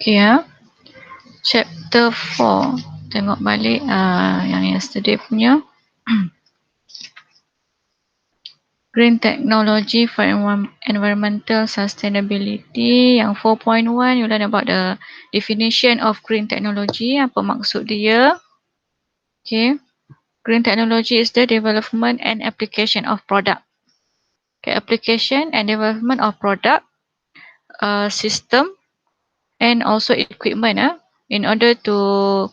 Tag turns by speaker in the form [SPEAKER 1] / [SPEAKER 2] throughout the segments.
[SPEAKER 1] Okay chapter 4. Tengok balik yang yesterday punya. Green technology for environmental sustainability. Yang 4.1 you learn about the definition of green technology. Apa maksud dia? Okay. Green technology is the development and application of product. Okay, application and development of product, system and also equipment in order to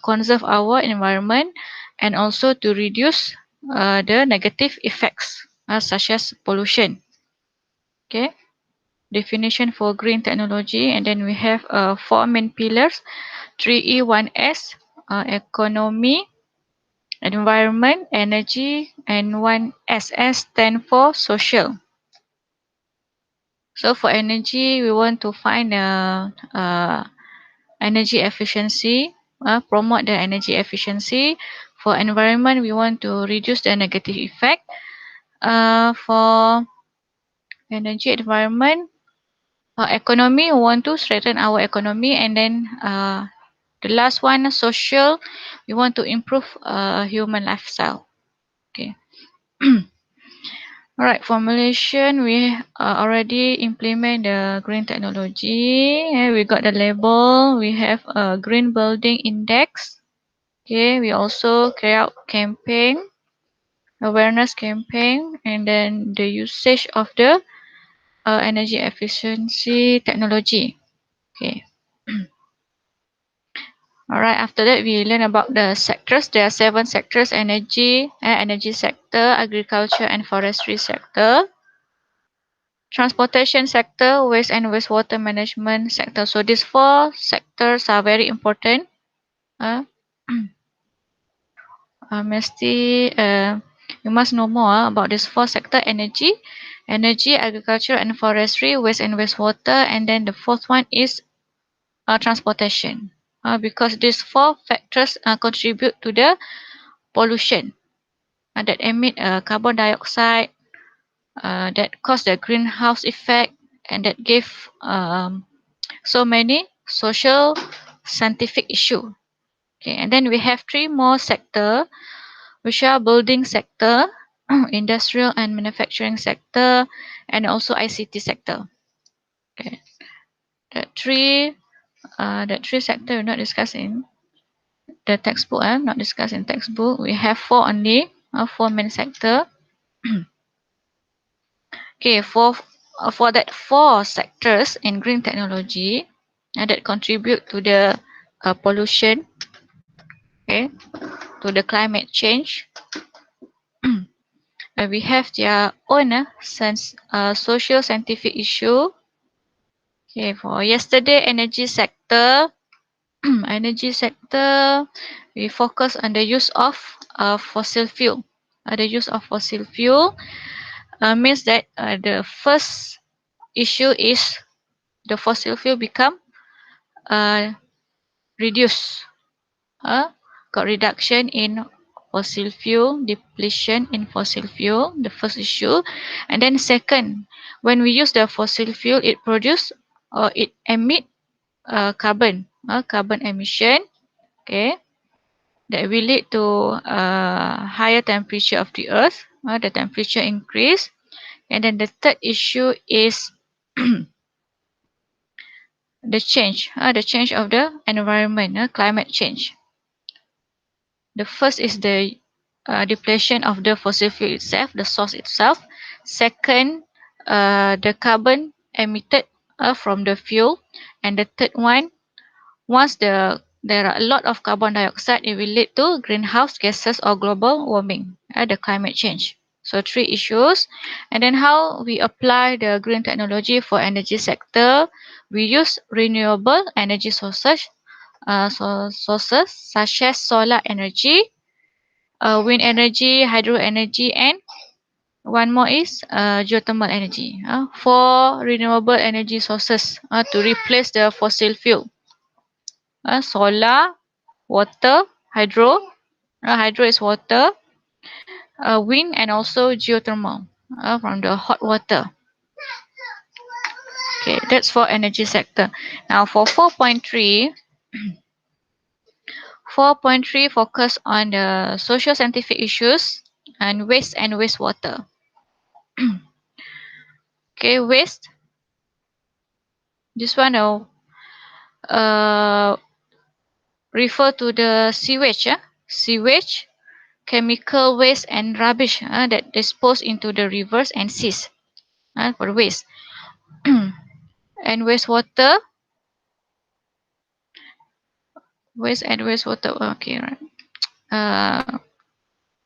[SPEAKER 1] conserve our environment and also to reduce the negative effects such as pollution. Okay, definition for green technology, and then we have 4 main pillars: 3E, 1S, economy, environment, energy, and 1SS stand for social. So for energy, we want to find energy efficiency, promote the energy efficiency. For environment, we want to reduce the negative effect. For energy environment, economy, we want to strengthen our economy. And then the last one, social, we want to improve human lifestyle. Okay. Alright, for Malaysian, we already implement the green technology. We got the label. We have a green building index. Okay, we also carry out campaign, awareness campaign, and then the usage of the energy efficiency technology. Okay. Alright, after that we learn about the sectors. There are 7 sectors: energy, energy sector, agriculture and forestry sector, transportation sector, waste and wastewater management sector. So these 4 sectors are very important. You must know more about this 4 sector: energy, agriculture and forestry, waste and wastewater, and then the 4th one is transportation. Because these 4 factors contribute to the pollution that emit carbon dioxide, that cause the greenhouse effect, and that give so many social scientific issue. Okay, and then we have 3 more sector, which are building sector, industrial and manufacturing sector, and also ICT sector. Okay, that three sector we're not discussing the textbook. Not discussed in textbook. We have 4 only, 4 main sector. Okay, for that 4 sectors in green technology that contribute to the pollution, okay, to the climate change. We have their own social scientific issue. Okay, for yesterday energy sector, energy sector, we focus on the use of fossil fuel. The use of fossil fuel means that the first issue is the fossil fuel become reduced. Got reduction in fossil fuel, depletion in fossil fuel, the first issue. And then second, when we use the fossil fuel, it produce or it emit carbon emission. Okay, that will lead to higher temperature of the earth. The temperature increase. And then the third issue is the change of the environment, climate change. The first is the depletion of the fossil fuel itself, the source itself. Second, the carbon emitted from the fuel. And the third one, once there are a lot of carbon dioxide, it will lead to greenhouse gases or global warming, the climate change. So 3 issues. And then how we apply the green technology for energy sector. We use renewable energy sources, such as solar energy, wind energy, hydro energy, and one more is geothermal energy. 4 renewable energy sources to replace the fossil fuel. Solar, water, hydro. Hydro is water, wind, and also geothermal from the hot water. Okay, That's for energy sector. Now for 4.3, 4.3 focus on the social scientific issues and waste and wastewater. Okay, waste. This one refer to the sewage, sewage, chemical waste and rubbish that disposed into the rivers and seas for waste. And wastewater, waste and wastewater. Okay, right.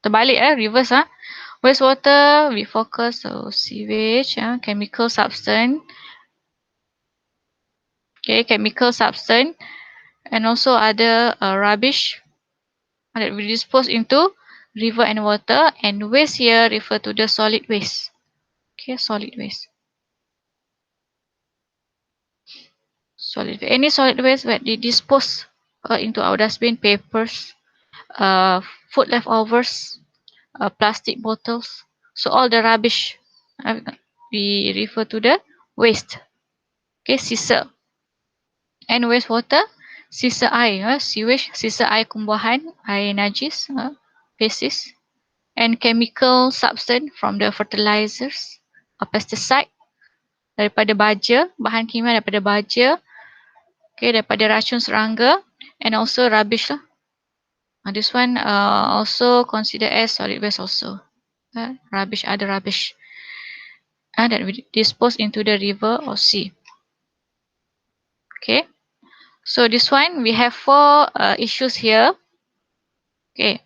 [SPEAKER 1] Terbalik reverse Wastewater we focus sewage, chemical substance, okay, chemical substance, and also other rubbish that we dispose into river and water. And waste here refer to the solid waste. Okay, solid waste. Any solid waste that we dispose into our dustbin, papers, food leftovers, plastic bottles. So all the rubbish we refer to the waste. Okay, sisa. And wastewater, sisa air, sewage, sisa air kumbahan, air najis, feces, and chemical substance from the fertilizers, pesticide, daripada baja, bahan kimia daripada baja, okay, daripada racun serangga, and also rubbish lah. This one also considered as solid waste also. Rubbish, other rubbish that we dispose into the river or sea. Okay, so this one we have four issues here. Okay,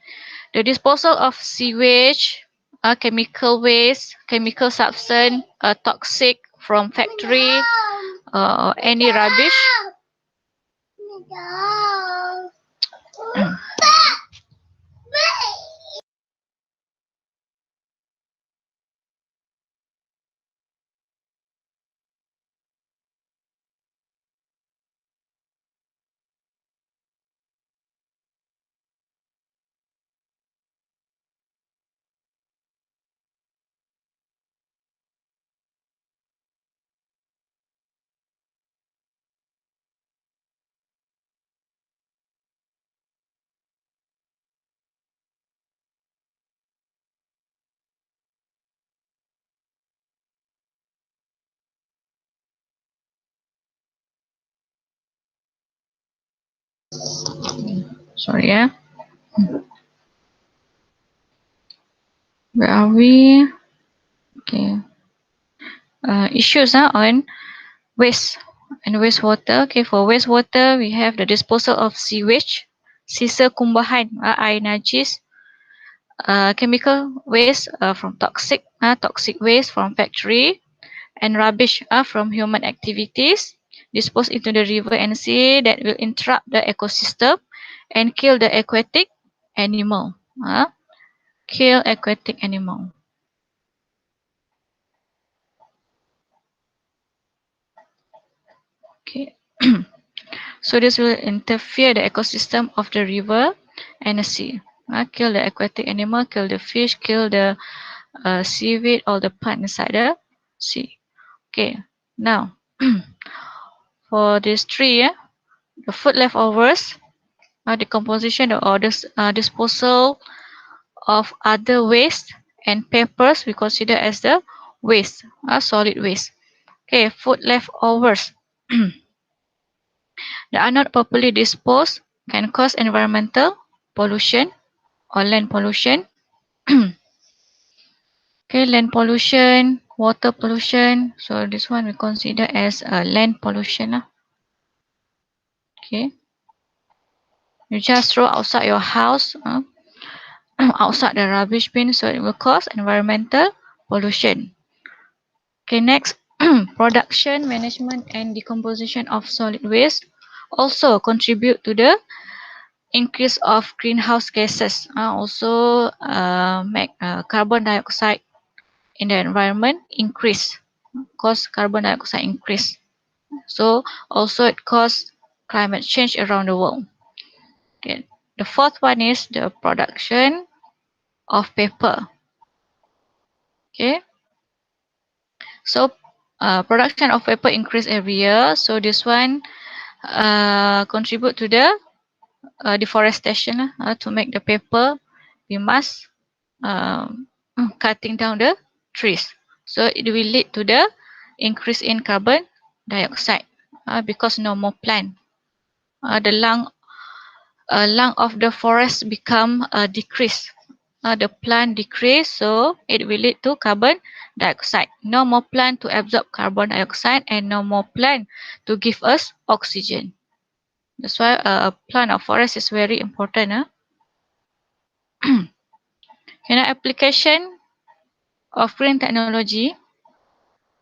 [SPEAKER 1] the disposal of sewage, chemical waste, chemical substance, toxic from factory, any rubbish. Sorry, where are we? Okay, issues on waste and wastewater. Okay, for wastewater we have the disposal of sewage, sisa kumbahan, air najis, chemical waste from toxic waste from factory, and rubbish from human activities disposed into the river and sea that will interrupt the ecosystem and kill the aquatic animal. Kill aquatic animal. Okay. So this will interfere the ecosystem of the river and the sea. Kill the aquatic animal, kill the fish, kill the seaweed, all the plant inside the sea. Okay. Now, for this tree, the food leftovers, decomposition or disposal of other waste and papers we consider as the waste, solid waste. Okay, food leftovers that are not properly disposed can cause environmental pollution or land pollution. Okay, land pollution, water pollution. So this one we consider as land pollution. Okay, you just throw outside your house, outside the rubbish bin, so it will cause environmental pollution. Okay, next, production, management, and decomposition of solid waste also contribute to the increase of greenhouse gases. Also make carbon dioxide in the environment increase, cause carbon dioxide increase. So also it cause climate change around the world. Okay. The fourth one is the production of paper. Okay. So Production of paper increase every year, so this one contribute to the deforestation to make the paper. We must cutting down the trees, so it will lead to the increase in carbon dioxide because no more plant. The lung of the forest become decrease. The plant decrease, so it will lead to carbon dioxide. No more plant to absorb carbon dioxide and no more plant to give us oxygen. That's why a plant of forest is very important. Application of green technology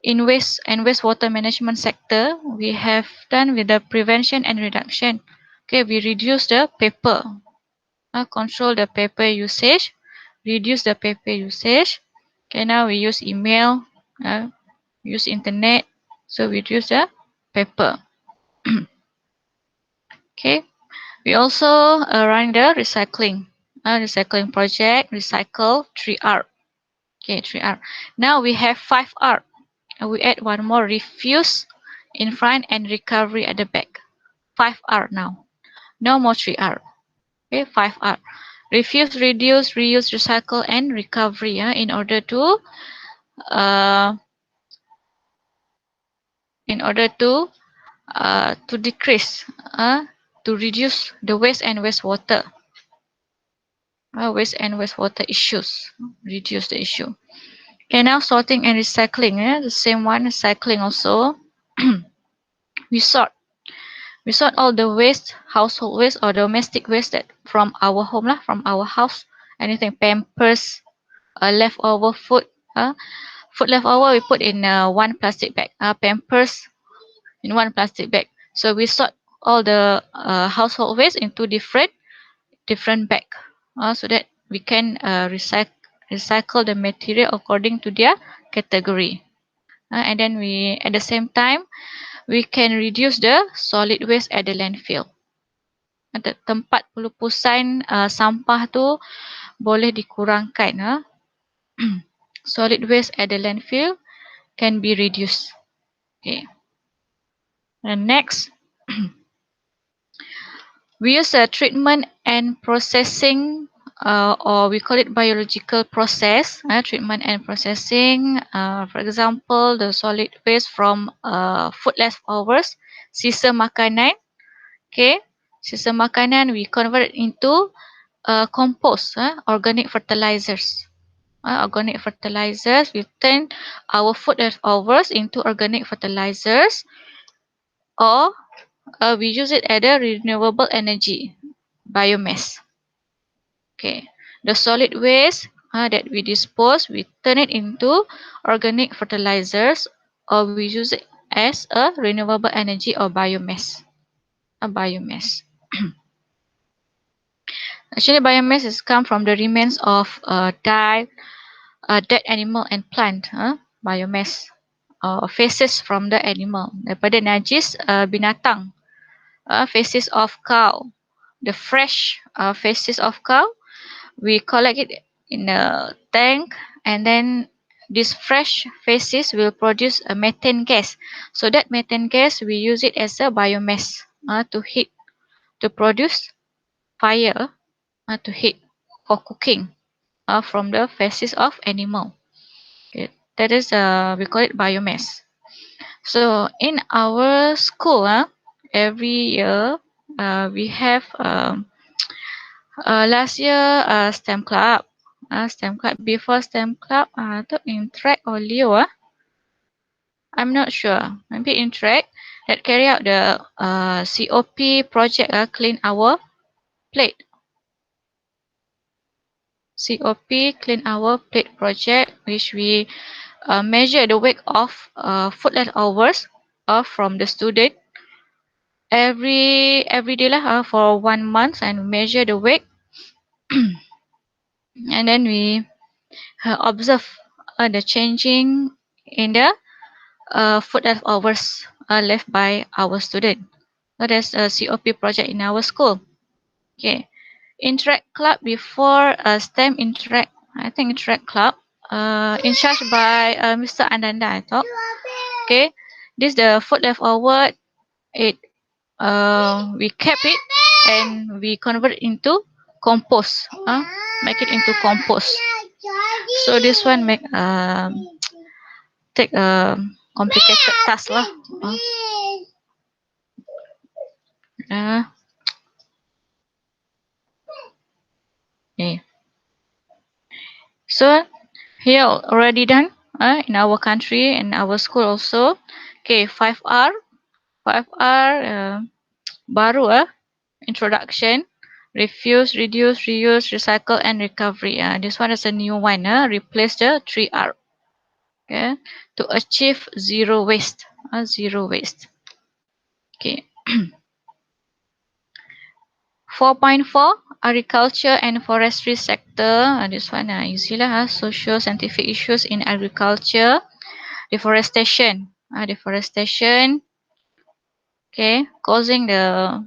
[SPEAKER 1] in waste and wastewater management sector, we have done with the prevention and reduction. Okay, we reduce the paper, control the paper usage, reduce the paper usage. Okay, now we use email, use internet, so we reduce the paper. Okay, we also run the recycling project, recycle 3R. Okay, 3R. Now we have 5R. We add one more, refuse in front and recovery at the back. 5R now. No more 3R. Okay, 5R. Refuse, reduce, reuse, recycle, and recovery. In order to uh, decrease, to reduce the waste and wastewater. Waste and wastewater issues. Reduce the issue. Okay, now sorting and recycling. The same one, recycling also. we sort We sort all the waste, household waste or domestic waste that from our home from our house. Anything, pampers, leftover food, food leftover we put in one plastic bag. Pampers in one plastic bag. So we sort all the household waste into different bag, so that we can recycle the material according to their category. And then we, at the same time, we can reduce the solid waste at the landfill. Tempat pelupusan sampah tu boleh dikurangkan. Solid waste at the landfill can be reduced. Okay. And next, we use a treatment and processing, or we call it biological process. Treatment and processing. For example, the solid waste from food leftovers, sisa makanan. Okay, sisa makanan we convert into compost, organic fertilizers. Organic fertilizers, we turn our food leftovers into organic fertilizers, or we use it as a renewable energy, biomass. Okay, the solid waste that we dispose, we turn it into organic fertilizers, or we use it as a renewable energy or biomass. A biomass. Actually, biomass is come from the remains of dead animal and plant. Biomass, feces from the animal. Daripada najis binatang. Feces of cow. The fresh feces of cow, we collect it in a tank, and then this fresh feces will produce a methane gas. So that methane gas, we use it as a biomass to heat, to produce fire, to heat for cooking from the feces of animal. Okay. That is we call it biomass. So in our school, every year we have last year STEM club. STEM club, before STEM club, to Interact or Leo. I'm not sure. Maybe Interact that carry out the COP project, clean our plate. COP, clean our plate project, which we measure the weight of food leftovers from the student every day for 1 month, and measure the weight. And then we observe the changing in the food leftovers left by our student. So that's a COP project in our school. Okay, Interact Club, before STEM Interact, I think Interact Club, in charge by Mr. Ananda, I thought. Okay, this the food leftover. It we kept it and we convert into compost. Make it into compost. So this one make take a complicated task lah. Uh, okay. So here already done in our country and our school also. Okay, 5R, 5R baru introduction, refuse, reduce, reuse, recycle, and recovery. This one is a new one. Replace the 3R. Okay, to achieve zero waste. Zero waste. Okay. 4.4 agriculture and forestry sector. This one easy lah. Social scientific issues in agriculture. Deforestation. Deforestation. Okay, causing the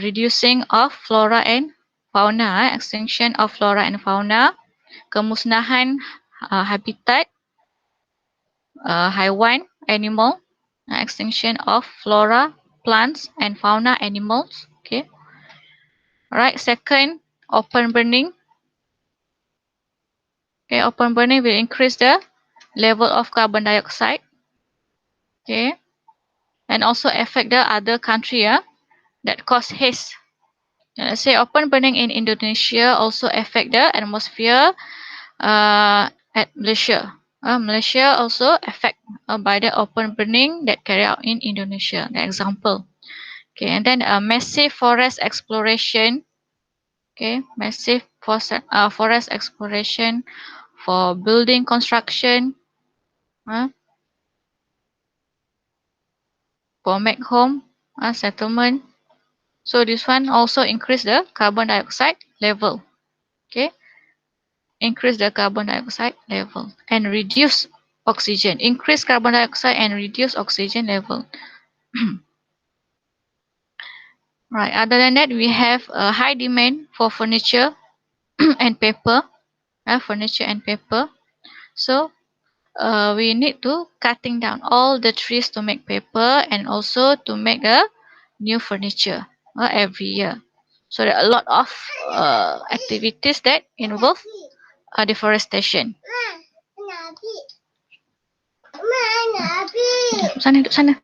[SPEAKER 1] reducing of flora and fauna. Extinction of flora and fauna. Kemusnahan habitat haiwan, animal. Extinction of flora, plants and fauna animals. Okay. Alright, second, open burning. Okay, open burning will increase the level of carbon dioxide. Okay, and also affect the other country that cause haze. Let's say open burning in Indonesia also affect the atmosphere at Malaysia. Malaysia also affect by the open burning that carry out in Indonesia. The example. Okay, and then massive forest exploration. Okay, massive forest exploration for building construction, for make home settlement. So this one also increase the carbon dioxide level. Okay, increase the carbon dioxide level and reduce oxygen. Increase carbon dioxide and reduce oxygen level. Right. Other than that, we have a high demand for furniture and paper. Furniture and paper. So we need to cutting down all the trees to make paper and also to make a new furniture every year. So there are a lot of activities that involve deforestation. Sana duduk sana.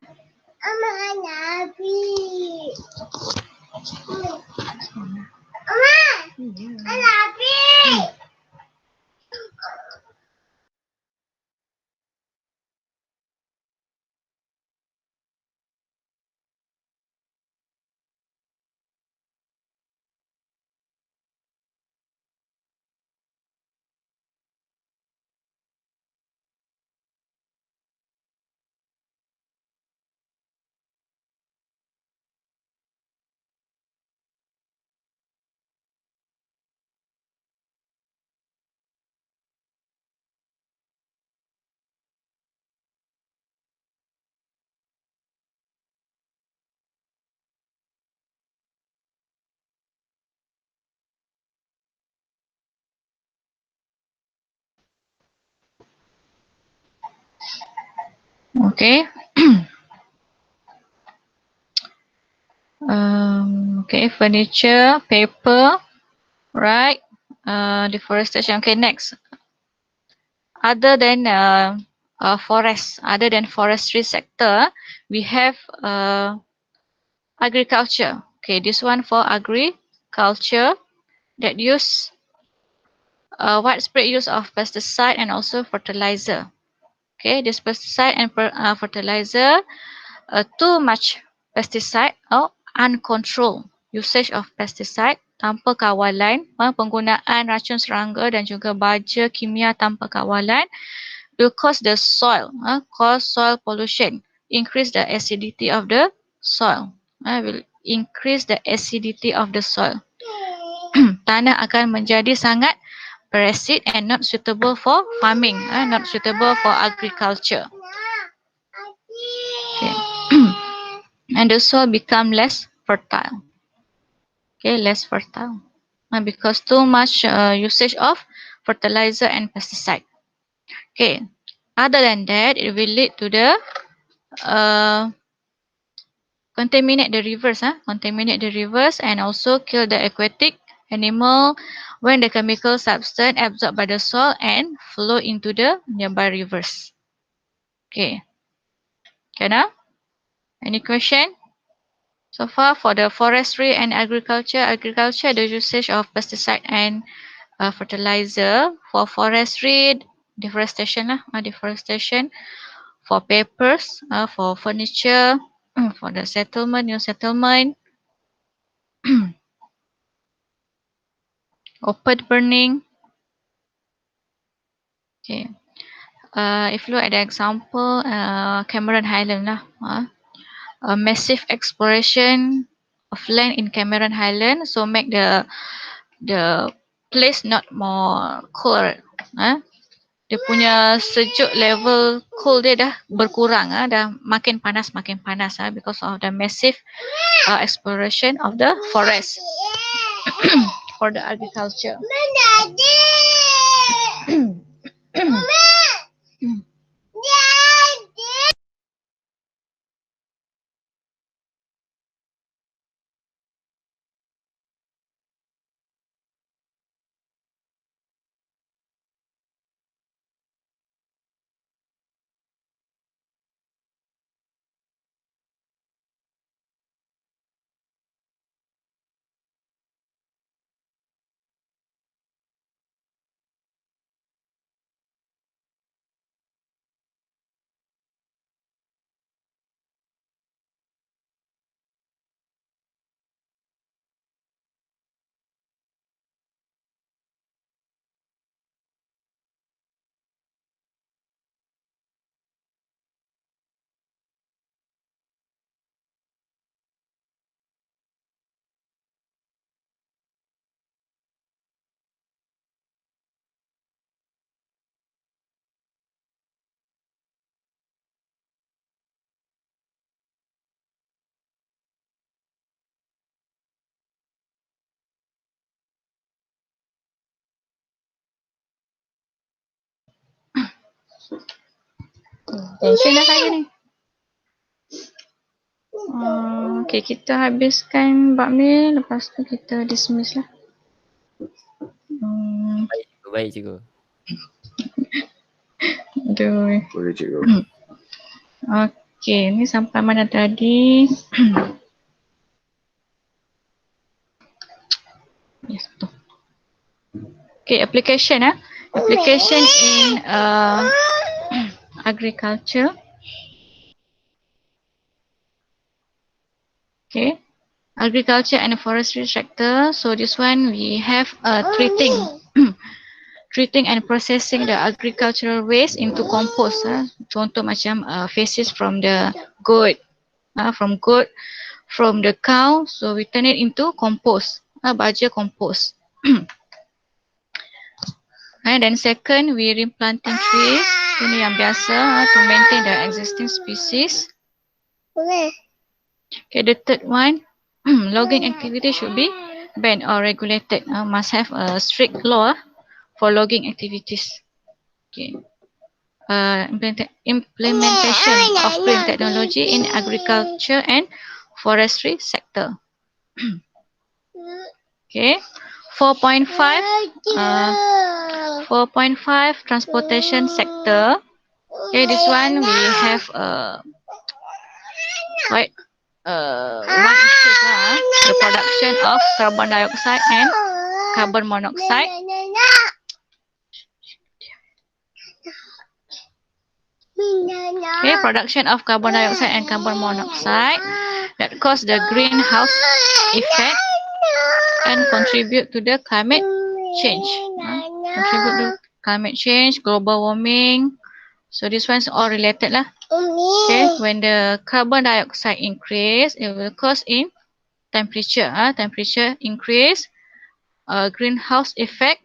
[SPEAKER 1] Okay. Okay, furniture, paper, right? Deforestation. Okay, next. Other than forest, other than forestry sector, we have agriculture. Okay, this one for agriculture that use widespread use of pesticide and also fertilizer. Okay, this pesticide and fertilizer, too much pesticide or uncontrolled usage of pesticide tanpa kawalan, penggunaan racun serangga dan juga baja kimia tanpa kawalan will cause the soil, cause soil pollution, increase the acidity of the soil, will increase the acidity of the soil. Tanah akan menjadi sangat berasid and not suitable for farming, not suitable for agriculture. Okay. And the soil become less fertile. Okay, less fertile because too much usage of fertilizer and pesticide. Okay, Other than that, it will lead to the uh, contaminate the rivers, contaminate the rivers and also kill the aquatic animal when the chemical substance absorbed by the soil and flow into the nearby rivers. Okay, Kana, any question? So far for the forestry and agriculture, the usage of pesticide and fertilizer. For forestry, deforestation deforestation. For papers, for furniture, for the settlement, new settlement, open burning. Okay. If you look at the example, Cameron Highland a massive exploration of land in Cameron Highland, so make the place not more cold. Dia punya sejuk level cold dia dah berkurang, dah makin panas because of the massive exploration of the forest for the agriculture. Tension dah saya ni. Okay, kita habiskan bab ni. Lepas tu kita dismiss lah.
[SPEAKER 2] Baik cikgu.
[SPEAKER 1] Aduh.
[SPEAKER 3] Boleh cikgu.
[SPEAKER 1] Okay, ni sampai mana tadi? Yes, betul. Okay, application application in agriculture. Okay, agriculture and forestry sector. So this one we have treating treating and processing the agricultural waste into compost. Contoh macam feces from the goat, from the cow. So we turn it into compost, baja compost. And then second, we replanting trees. Ini yang biasa to maintain the existing species. Okay, the third one, logging activity should be banned or regulated. Must have a strict law for logging activities. Okay. Implementation of green technology in agriculture and forestry sector. Okay. 4.5 transportation sector. Okay, this one we have quite one issue the production of carbon dioxide and carbon monoxide. Okay, production of carbon dioxide and carbon monoxide that cause the greenhouse effect and contribute to the climate change. Contribute to climate change, global warming. So this one's all related lah. Okay, when the carbon dioxide increase, it will cause in temperature. Temperature increase, greenhouse effect.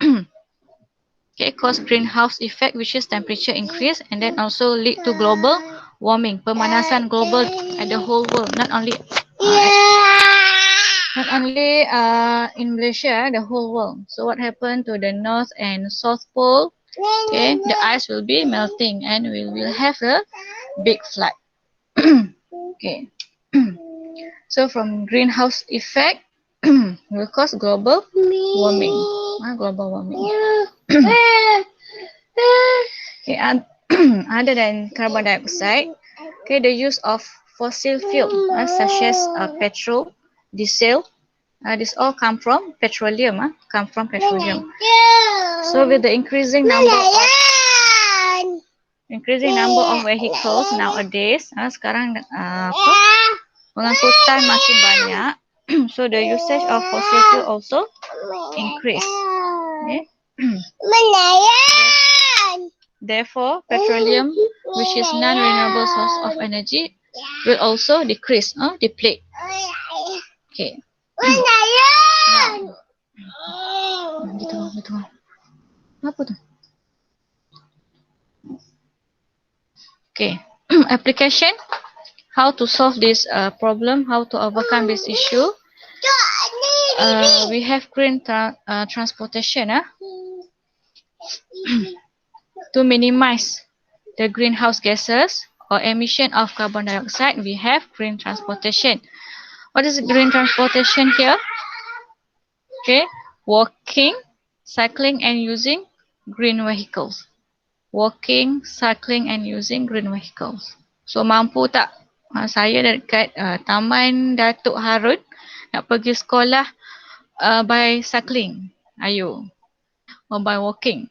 [SPEAKER 1] Okay, cause greenhouse effect, which is temperature increase, and then also lead to global warming, pemanasan global at the whole world, not only in Malaysia, the whole world. So what happened to the North and South Pole? Okay, the ice will be melting and we will have a big flood. Okay. So from greenhouse effect will cause global warming. Global warming. Okay, and other than carbon dioxide, okay, the use of fossil fuel such as petrol, diesel, this all come from petroleum. So with the increasing number of vehicles nowadays, sekarang pengangkutan makin banyak, so the usage of fossil fuel also increase. Okay. Therefore, petroleum, which is non-renewable source of energy, will also decrease, deplete. Okay. Now, gitu. Apa tu? Okay. Application. How to solve this problem? How to overcome this issue? We have green transportation. To minimize the greenhouse gases or emission of carbon dioxide, we have green transportation. What is green transportation here? Okay, walking, cycling and using green vehicles. Walking, cycling and using green vehicles. So mampu tak saya dekat Taman Datuk Harun nak pergi sekolah by cycling? Ayo. Or by walking?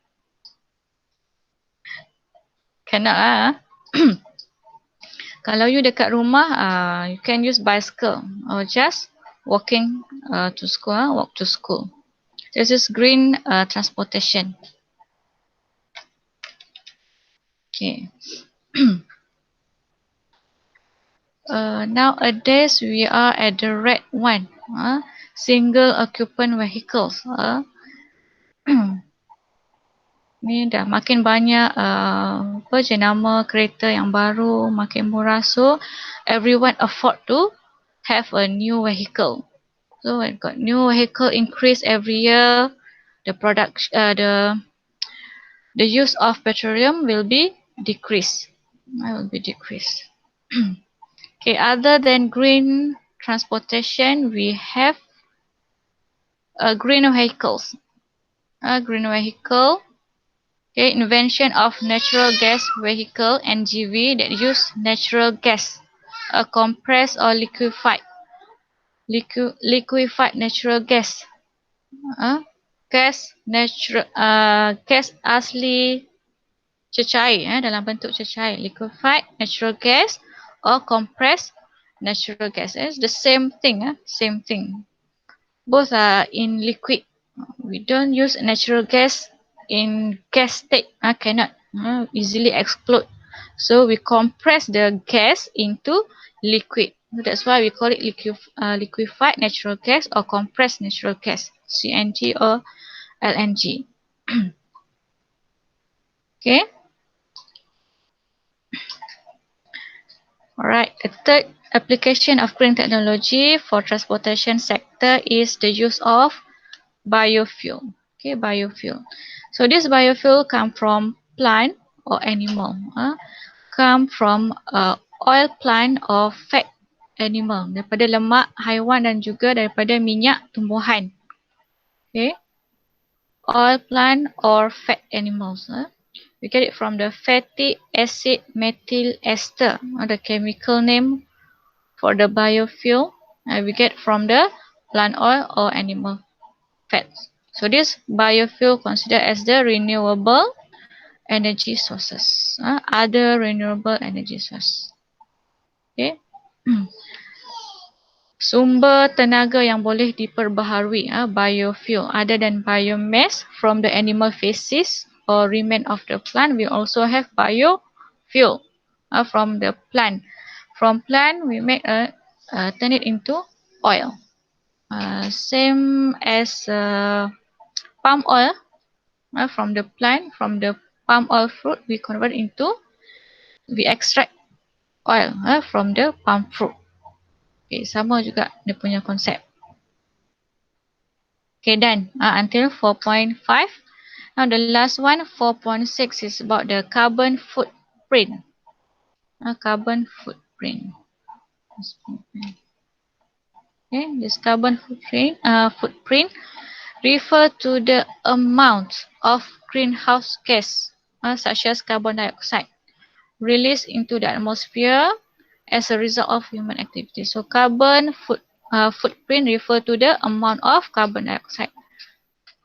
[SPEAKER 1] Cannot lah. Kalau you dekat rumah, you can use bicycle or just walking to school. Walk to school. This is green transportation. Okay. Nowadays we are at the red one. Single occupant vehicles. Ni dah makin banyak apa jenama kereta yang baru, makin murah, so everyone afford to have a new vehicle. So when got new vehicle increase every year, the the use of petroleum will be decreased. Okay, other than green transportation, we have green vehicles. Green vehicle. Okay, invention of natural gas vehicle (NGV) that use natural gas, compressed or liquefied natural gas. Gas asli cecair dalam bentuk cecair, liquefied natural gas or compressed natural gas. It's the same thing. Both are in liquid. We don't use natural gas in gas state. Cannot easily explode. So we compress the gas into liquid. That's why we call it liquefied natural gas or compressed natural gas, CNG or LNG. Okay. Alright. The third application of green technology for transportation sector is the use of biofuel. Okay, biofuel. So this biofuel come from plant or animal. Come from oil plant or fat animal. Daripada lemak haiwan dan juga daripada minyak tumbuhan. Okay. Oil plant or fat animals. We get it from the fatty acid methyl ester, the chemical name for the biofuel. We get from the plant oil or animal fats. So this biofuel considered as the renewable energy sources. Other renewable energy source. Okay. Sumber tenaga yang boleh diperbaharui, biofuel. Other than biomass from the animal feces or remain of the plant, we also have biofuel from the plant. From plant, we make turn it into oil. Same as palm oil. From the plant, from the palm oil fruit, we extract oil from the palm fruit. Okay, sama juga dia punya konsep. Okay, done. Until 4.5. Now the last one, 4.6, is about the carbon footprint. Carbon footprint. Okay, this carbon footprint refer to the amount of greenhouse gas, such as carbon dioxide, released into the atmosphere as a result of human activity. So carbon footprint refer to the amount of carbon dioxide.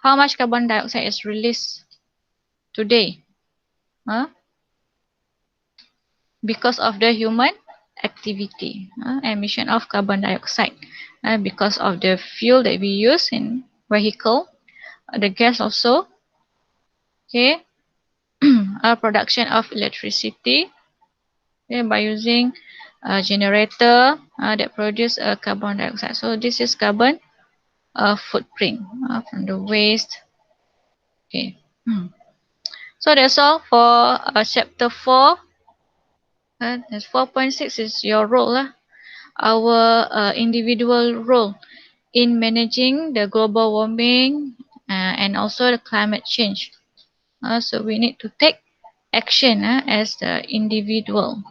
[SPEAKER 1] How much carbon dioxide is released today? Because of the human activity, emission of carbon dioxide, because of the fuel that we use in vehicle, the gas also, okay, production of electricity, okay, by using a generator that produce carbon dioxide. So this is carbon footprint from the waste. Okay. So that's all for chapter 4. 4.6 is your role lah. Our individual role in managing the global warming and also the climate change. So we need to take action as the individual.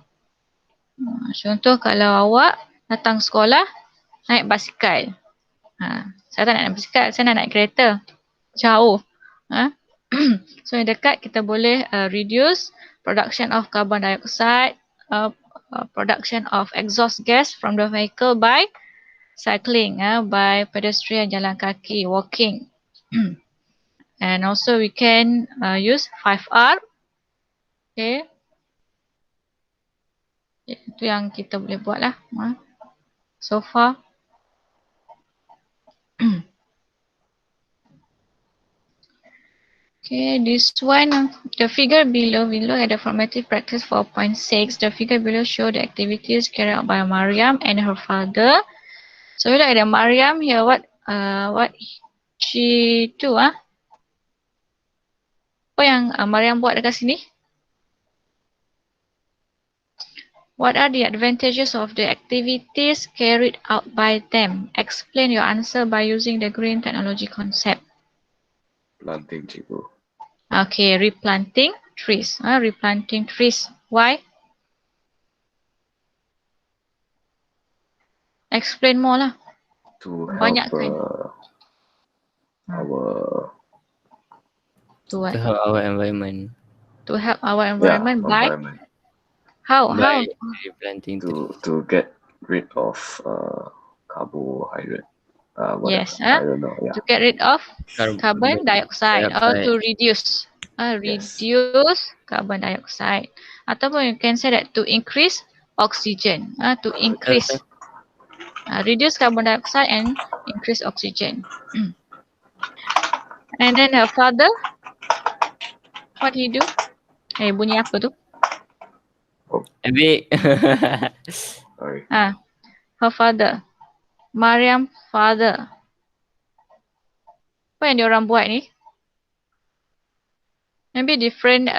[SPEAKER 1] Contoh kalau awak datang sekolah naik basikal. Saya tak nak naik basikal, saya nak naik kereta. Jauh. So yang dekat kita boleh reduce production of carbon dioxide, production of exhaust gas from the vehicle by cycling, by pedestrian, jalan kaki, walking. And also we can use 5R. Okay. Itu yang kita boleh buat lah. So far. Okay, this one, the figure below, we look at the formative practice 4.6. The figure below show the activities carried out by Mariam and her father. So we look at the Mariam here, what she do, Apa yang Mariam buat dekat sini? What are the advantages of the activities carried out by them? Explain your answer by using the green technology concept.
[SPEAKER 2] Planting, cikgu.
[SPEAKER 1] Okay, replanting trees. Replanting trees. Why? Explain more lah.
[SPEAKER 2] To help
[SPEAKER 1] Banyakkan.
[SPEAKER 3] To help our environment.
[SPEAKER 1] To help our environment by
[SPEAKER 2] environment.
[SPEAKER 1] How?
[SPEAKER 3] By replanting
[SPEAKER 2] To get rid of carbohydrate.
[SPEAKER 1] Yes,
[SPEAKER 2] I don't know. Yeah.
[SPEAKER 1] to get rid of carbon dioxide or to reduce carbon dioxide. Ataupun you can say that to increase oxygen. To increase reduce carbon dioxide and increase oxygen. And then her father, what he do? Bunyi apa tu?
[SPEAKER 3] Ambil.
[SPEAKER 2] Sorry.
[SPEAKER 1] Her father, Mariam father. Apa yang diorang buat ni? Maybe different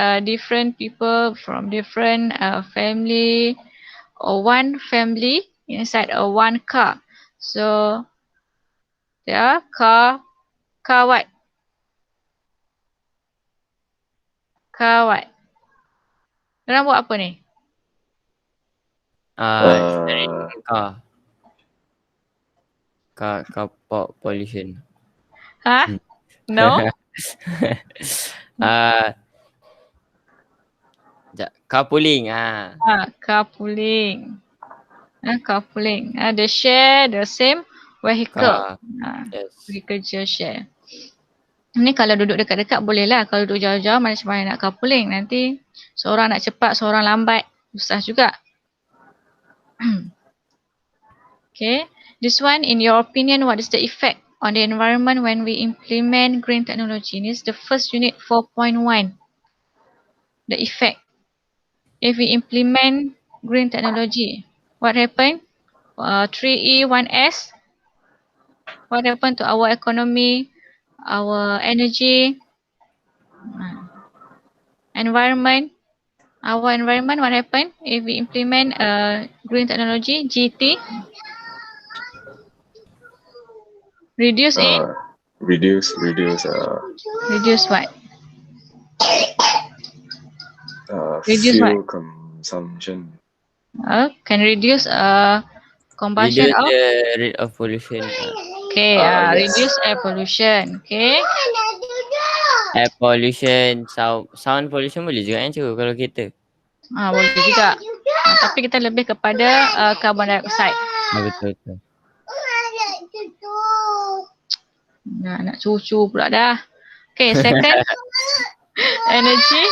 [SPEAKER 1] people from different family or one family inside a one car. So their car what? Car what? Diorang buat apa ni?
[SPEAKER 3] Car pollution.
[SPEAKER 1] No?
[SPEAKER 3] Carpooling.
[SPEAKER 1] Carpooling. Carpooling. They share the same vehicle.
[SPEAKER 3] Yes.
[SPEAKER 1] Pergi kerja share. Ni kalau duduk dekat-dekat boleh lah. Kalau duduk jauh-jauh macam mana nak carpooling. Nanti seorang nak cepat, seorang lambat. Susah juga. Okay. This one, in your opinion, what is the effect on the environment when we implement green technology? This is the first unit 4.1. The effect. If we implement green technology, what happened? 3E, 1S. What happened to our economy, our energy, environment? Our environment, what happened if we implement green technology? GT. Reduce
[SPEAKER 2] Reduce
[SPEAKER 1] what? Reduce what?
[SPEAKER 2] Fuel consumption.
[SPEAKER 1] Can reduce combustion
[SPEAKER 3] Reduce
[SPEAKER 1] of.
[SPEAKER 3] the rate of pollution.
[SPEAKER 1] Okay,
[SPEAKER 2] Yes.
[SPEAKER 1] reduce air pollution. Okay.
[SPEAKER 3] Air pollution, sound pollution boleh juga kan cikgu kalau kereta.
[SPEAKER 1] Boleh juga. Tapi kita lebih kepada carbon dioxide.
[SPEAKER 3] Betul betul.
[SPEAKER 1] Nak cucu pula dah. Okay, second. Energy.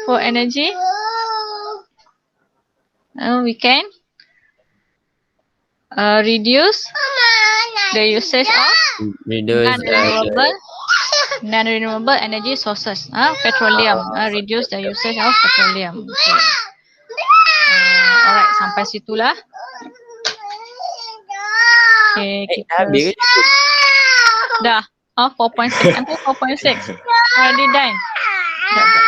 [SPEAKER 1] For energy. We can reduce the usage of
[SPEAKER 3] Reduce
[SPEAKER 1] non-renewable energy sources. Petroleum. Reduce the usage of petroleum. Okay. Alright, sampai situlah. Okay, kita
[SPEAKER 3] habis ke cikgu?
[SPEAKER 1] dah. 4.6. Until 4.6. Already done. Sekejap.